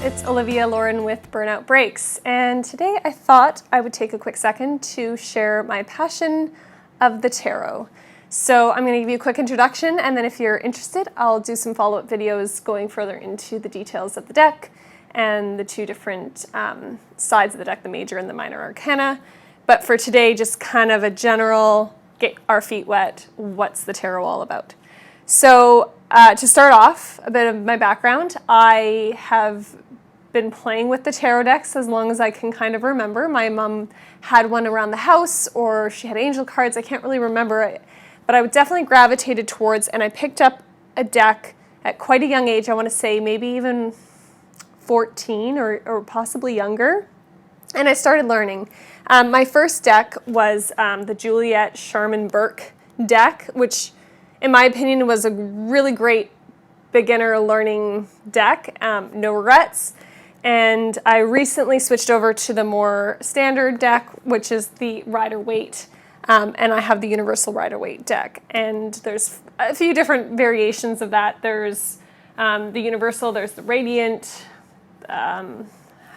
it's Olivia Lauren with Burnout Breaks, and today I thought I would take a quick second to share my passion of the tarot. So I'm going to give you a quick introduction, and then if you're interested, I'll do some follow-up videos going further into the details of the deck and the two different sides of the deck, the major and the minor arcana. But for today, just kind of a general, get our feet wet, what's the tarot all about? So to start off, a bit of my background, I have been playing with the tarot decks as long as I can kind of remember. My mom had one around the house, or she had angel cards, I can't really remember it. But I definitely gravitated towards, and I picked up a deck at quite a young age, I want to say maybe even 14 or possibly younger, and I started learning. My first deck was the Juliet Sharman Burke deck, which in my opinion was a really great beginner learning deck, no regrets. And I recently switched over to the more standard deck, which is the Rider-Waite, and I have the Universal Rider-Waite deck. And there's a few different variations of that. There's the Universal, there's the Radiant, and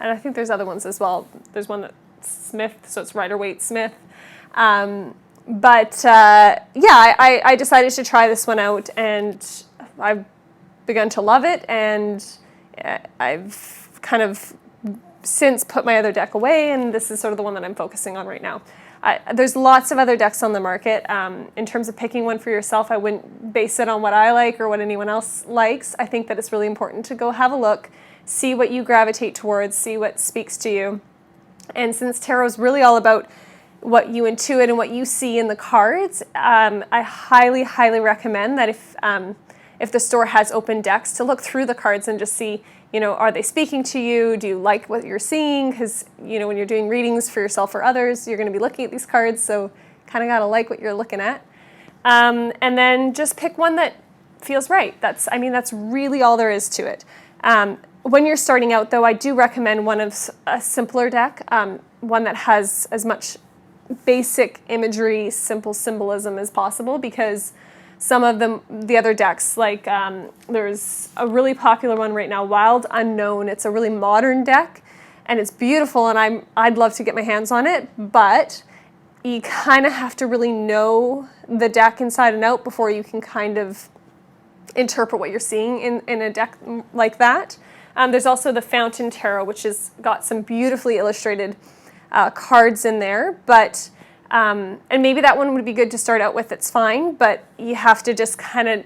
I think there's other ones as well. There's one that's Smith, so it's Rider-Waite Smith. Yeah, I decided to try this one out, and I've begun to love it, and I've kind of since put my other deck away, and this is sort of the one that I'm focusing on right now. There's lots of other decks on the market. In terms of picking one for yourself, I wouldn't base it on what I like or what anyone else likes. I think that it's really important to go have a look, see what you gravitate towards, see what speaks to you. And since tarot is really all about what you intuit and what you see in the cards, I highly, highly recommend that if the store has open decks, to look through the cards and just see, are they speaking to you? Do you like what you're seeing? Because, when you're doing readings for yourself or others, you're going to be looking at these cards, so kind of got to like what you're looking at. And then just pick one that feels right. That's really all there is to it. When you're starting out, though, I do recommend one of a simpler deck, one that has as much basic imagery, simple symbolism as possible, because some of the other decks, like there's a really popular one right now, Wild Unknown. It's a really modern deck, and it's beautiful, and I'd love to get my hands on it, but you kind of have to really know the deck inside and out before you can kind of interpret what you're seeing in a deck like that. There's also the Fountain Tarot, which has got some beautifully illustrated cards in there, but and maybe that one would be good to start out with, it's fine, but you have to just kind of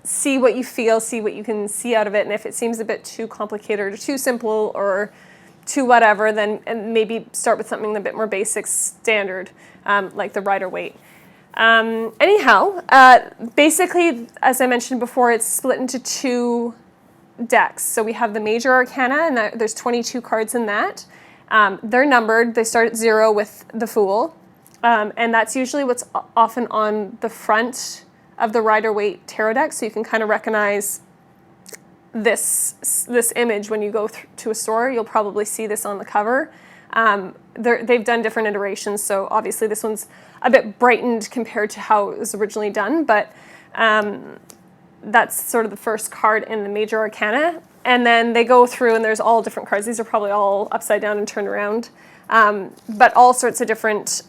see what you feel, see what you can see out of it, and if it seems a bit too complicated or too simple or too whatever, then maybe start with something a bit more basic, standard, like the Rider-Waite. Basically, as I mentioned before, it's split into two decks. So we have the Major Arcana, and there's 22 cards in that. They're numbered. They start at 0 with the Fool. And that's usually what's often on the front of the Rider-Waite tarot deck, so you can kind of recognize this image when you go to a store. You'll probably see this on the cover. They've done different iterations, so obviously this one's a bit brightened compared to how it was originally done, but that's sort of the first card in the Major Arcana. And then they go through, and there's all different cards. These are probably all upside down and turned around, but all sorts of different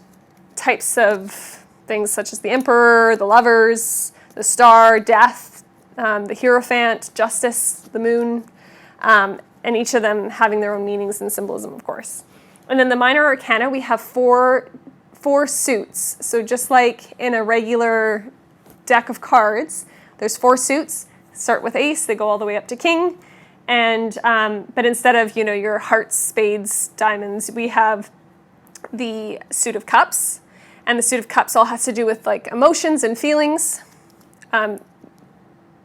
types of things, such as the Emperor, the Lovers, the Star, Death, the Hierophant, Justice, the Moon, and each of them having their own meanings and symbolism, of course. And then the Minor Arcana, we have four suits. So just like in a regular deck of cards, there's 4 suits. Start with Ace, they go all the way up to King. And but instead of your hearts, spades, diamonds, we have the suit of cups, and the suit of cups all has to do with like emotions and feelings.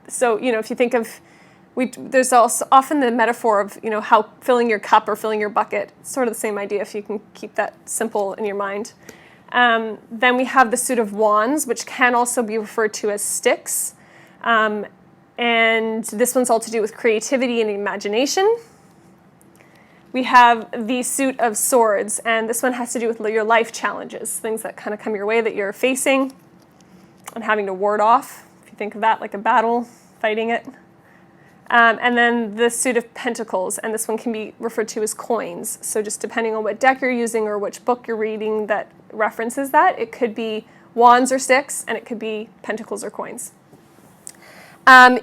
So if you think of, there's also often the metaphor of how filling your cup or filling your bucket. It's sort of the same idea if you can keep that simple in your mind. Then we have the suit of wands, which can also be referred to as sticks. And this one's all to do with creativity and imagination. We have the suit of swords, and this one has to do with your life challenges, things that kind of come your way that you're facing and having to ward off. If you think of that like a battle, fighting it. And then the suit of pentacles, and this one can be referred to as coins. So just depending on what deck you're using or which book you're reading that references that, it could be wands or sticks, and it could be pentacles or coins.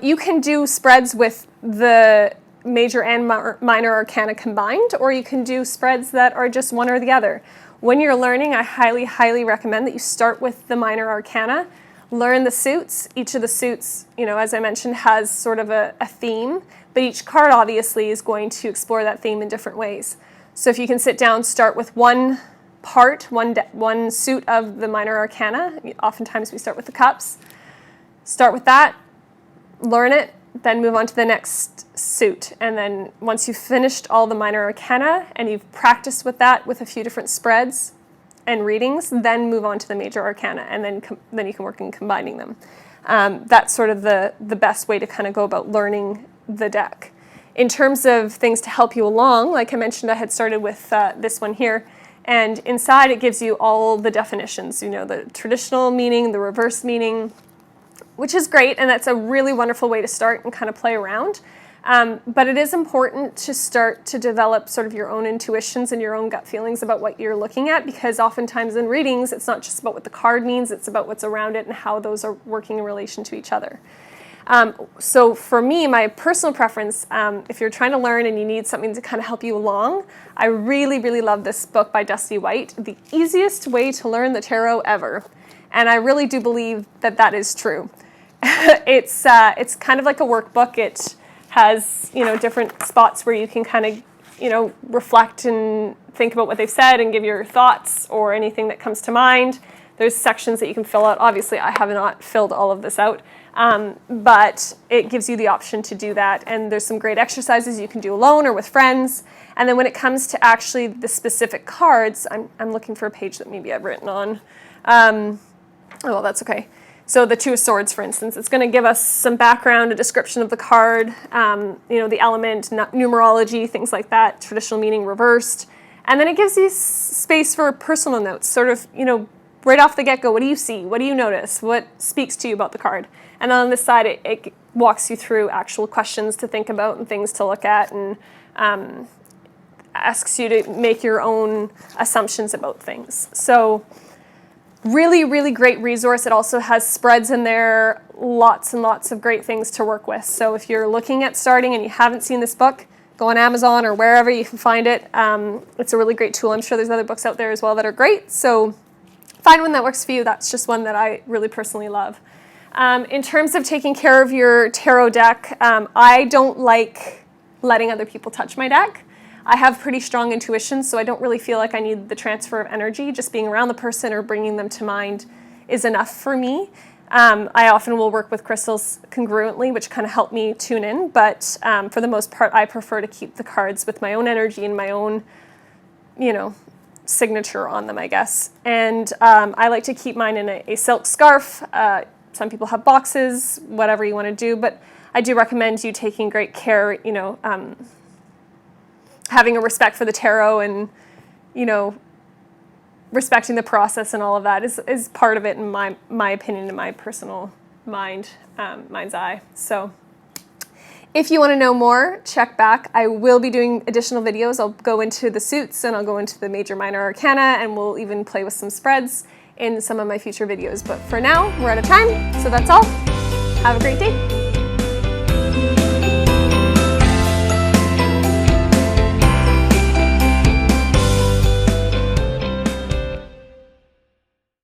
You can do spreads with the major and minor arcana combined, or you can do spreads that are just one or the other. When you're learning, I highly, highly recommend that you start with the minor arcana, learn the suits. Each of the suits, as I mentioned, has sort of a theme, but each card obviously is going to explore that theme in different ways. So if you can sit down, start with one part, one suit of the minor arcana. Oftentimes we start with the cups. Start with that, learn it, then move on to the next suit. And then once you've finished all the minor arcana and you've practiced with that with a few different spreads and readings, then move on to the major arcana, and then you can work in combining them. That's sort of the best way to kind of go about learning the deck. In terms of things to help you along, like I mentioned, I had started with this one here, and inside it gives you all the definitions, the traditional meaning, the reverse meaning, which is great, and that's a really wonderful way to start and kind of play around. But it is important to start to develop sort of your own intuitions and your own gut feelings about what you're looking at, because oftentimes in readings, it's not just about what the card means, it's about what's around it and how those are working in relation to each other. So for me, my personal preference, if you're trying to learn and you need something to kind of help you along, I really, really love this book by Dusty White, The Easiest Way to Learn the Tarot Ever. And I really do believe that that is true. It's kind of like a workbook. It has, different spots where you can kind of, reflect and think about what they've said and give your thoughts or anything that comes to mind. There's sections that you can fill out. Obviously, I have not filled all of this out, but it gives you the option to do that. And there's some great exercises you can do alone or with friends. And then when it comes to actually the specific cards, I'm looking for a page that maybe I've written on. Oh, well, that's okay. So the Two of Swords, for instance, it's going to give us some background, a description of the card, the element, numerology, things like that, traditional meaning reversed. And then it gives you space for personal notes, sort of, right off the get-go. What do you see? What do you notice? What speaks to you about the card? And then on this side, it walks you through actual questions to think about and things to look at, and asks you to make your own assumptions about things. So really, really great resource. It also has spreads in there, lots and lots of great things to work with. So if you're looking at starting and you haven't seen this book, go on Amazon or wherever you can find it. It's a really great tool. I'm sure there's other books out there as well that are great. So find one that works for you. That's just one that I really personally love. In terms of taking care of your tarot deck, I don't like letting other people touch my deck. I have pretty strong intuition, so I don't really feel like I need the transfer of energy. Just being around the person or bringing them to mind is enough for me. I often will work with crystals congruently, which kind of help me tune in, but for the most part, I prefer to keep the cards with my own energy and my own, signature on them, I guess. And I like to keep mine in a silk scarf. Some people have boxes, whatever you want to do, but I do recommend you taking great care, having a respect for the tarot and, respecting the process and all of that is part of it in my opinion, in my personal mind's eye. So if you want to know more, check back. I will be doing additional videos. I'll go into the suits and I'll go into the major minor arcana, and we'll even play with some spreads in some of my future videos. But for now, we're out of time. So that's all. Have a great day.